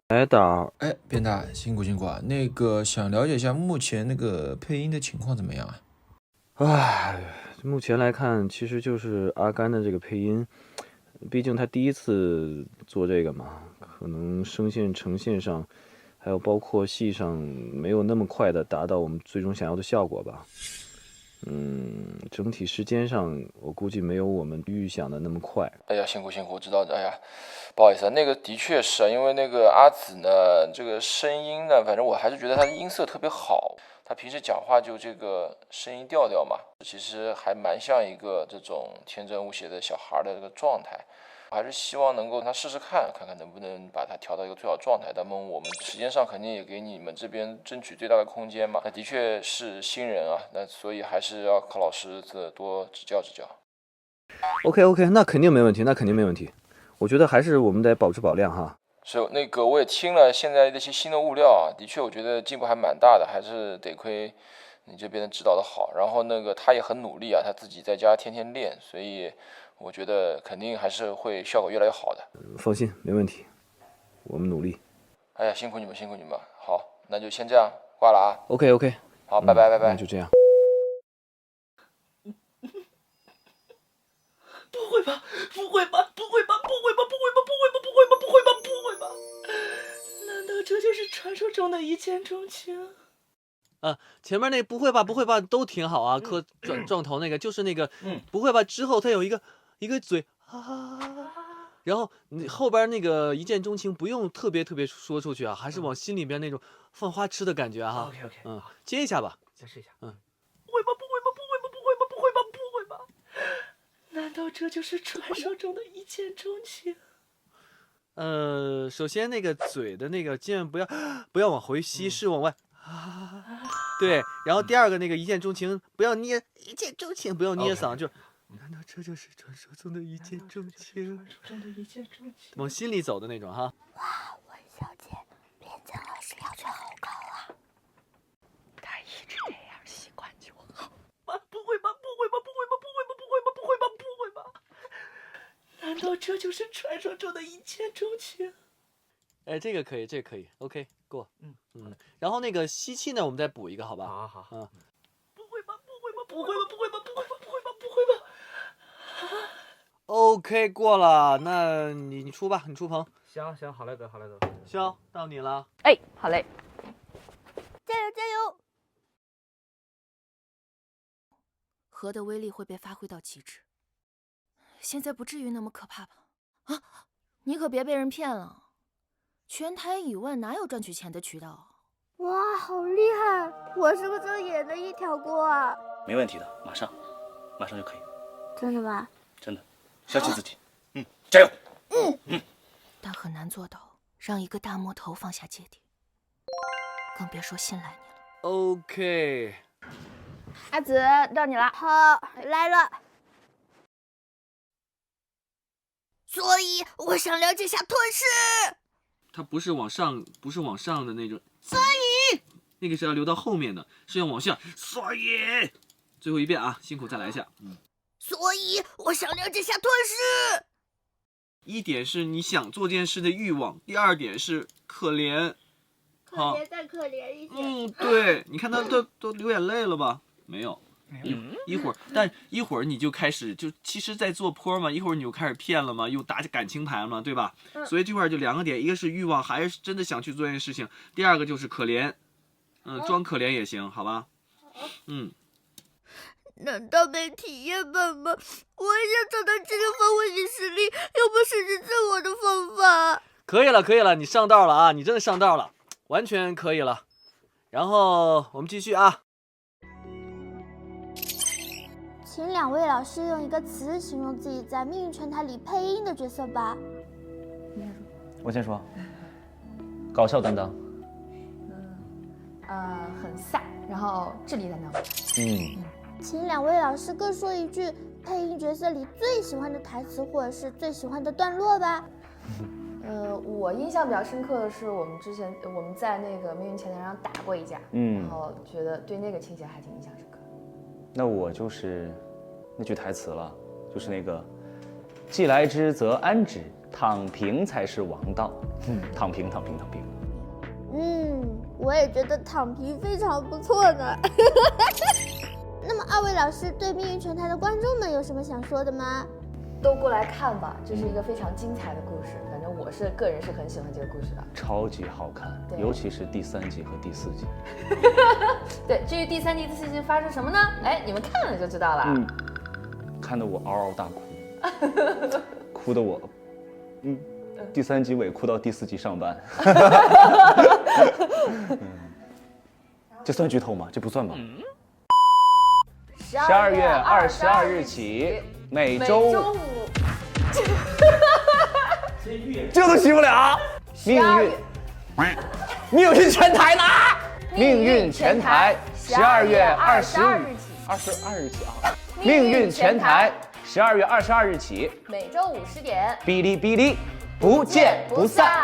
哎，大儿，哎，变大，辛苦辛苦啊！那个想了解一下目前那个配音的情况怎么样啊？唉，目前来看，其实就是阿甘的这个配音，毕竟他第一次做这个嘛，可能声线呈现上，还有包括戏上，没有那么快的达到我们最终想要的效果吧。整体时间上，我估计没有我们预想的那么快。哎呀，辛苦辛苦，我知道的。哎呀，不好意思啊，那个的确是啊，因为那个阿紫呢，这个声音呢，反正我还是觉得她的音色特别好。她平时讲话就这个声音调调嘛，其实还蛮像一个这种天真无邪的小孩的这个状态。我还是希望能够让他试试看，看看能不能把它调到一个最好状态。那么我们时间上肯定也给你们这边争取最大的空间嘛。那的确是新人啊，那所以还是要靠老师多指教指教。OK，那肯定没问题，那肯定没问题。我觉得还是我们得保质保量哈。是那个我也听了现在那些新的物料啊，的确我觉得进步还蛮大的，还是得亏你这边的指导的好。然后那个他也很努力啊，他自己在家天天练，所以我觉得肯定还是会效果越来越好的。放心，没问题，我们努力。哎呀，辛苦你们，辛苦你们。好，那就先这样，挂了啊。OK，好，拜拜拜拜。那就这样。不会吧？不会吧？不会吧？不会吧？不会吧？不会吧？不会吧？不会吧？不会吧？难道这就是传说中的一见钟情？前面那不会吧不会吧都挺好啊，磕撞头那个就是那个，不会吧之后他有一个嘴啊，然后你后边那个一见钟情不用特别说出去啊，还是往心里边那种放花痴的感觉哈。OK，接一下吧，再试一下。不会吧？不会吧？不会吧？不会吧？不会吧？不会吧？难道这就是传说中的一见钟情？首先那个嘴的那个千万不要往回吸，是往外对，然后第二个那个一见钟情，不要捏一见钟情，不要捏嗓，就难道这就是传说中的一见钟情？往心里走的那种哈。哇，文小姐，边江老师要求好高啊！他一直这样，习惯就好。不会吧？不会吧？不会吧？不会吧？不会吧？不会吧？不会吧？难道这就是传说中的一见钟情？哎，这个可以 ，OK， 过。然后那个吸气呢，我们再补一个，好吧？好。不会吧？不会吧？不会吧？不会吧？不会吧？不会吧？不会吧？OK， 过了，那你出吧，你出棚。行，好嘞哥。肖，到你了。哎，好嘞，加油！核的威力会被发挥到极致，现在不至于那么可怕吧？啊，你可别被人骗了，全台以外哪有赚取钱的渠道？哇，好厉害！我是不是演的一条锅啊？没问题的，马上就可以。真的吗？真的，相信自己。加油。但很难做到让一个大魔头放下芥蒂，更别说信赖你了。OK， 阿紫，到你了。好，来了。所以我想了解下吞噬。它不是往上的那种，所以那个是要留到后面的，是要往下。所以最后一遍啊，辛苦再来一下。所以我想了解下吞噬。一点是你想做这件事的欲望，第二点是可怜。再可怜一些。对，你看他都流眼泪了吧？没有。一会儿你就开始其实在做坡嘛，一会儿你就开始骗了嘛，又打感情牌嘛，对吧？所以这块就两个点，一个是欲望，还是真的想去做这件事情；第二个就是可怜，装可怜也行，好吧？难道没体验版吗？我也想找到这个发挥你实力又不失去自我的方法。可以了，你上道了啊！你真的上道了，完全可以了。然后我们继续啊。请两位老师用一个词形容自己在《命运全台》里配音的角色吧。我先说，搞笑担当。很飒，然后智力担当。请两位老师各说一句配音角色里最喜欢的台词或者是最喜欢的段落吧。我印象比较深刻的是我们在那个命运前台上打过一架，然后觉得对那个情节还挺印象深刻。那我就是那句台词了，就是那个既来之则安之，躺平才是王道。躺平。我也觉得躺平非常不错呢。那么二位老师对命运全台的观众们有什么想说的吗？都过来看吧，这是一个非常精彩的故事。反正我个人是很喜欢这个故事的，超级好看，尤其是第3集和第4集。对，至于第3集、第4集发生什么呢？哎，你们看了就知道了。看得我嗷嗷大哭，哭得我，第3集尾哭到第4集上班。这算剧透吗？这不算吧。12月22日起，每周五。这都洗不了。命运全台啦！命运全台12月22日起啊！命运全台12月22日起，每周5、10点，哔哩哔哩，不见不散。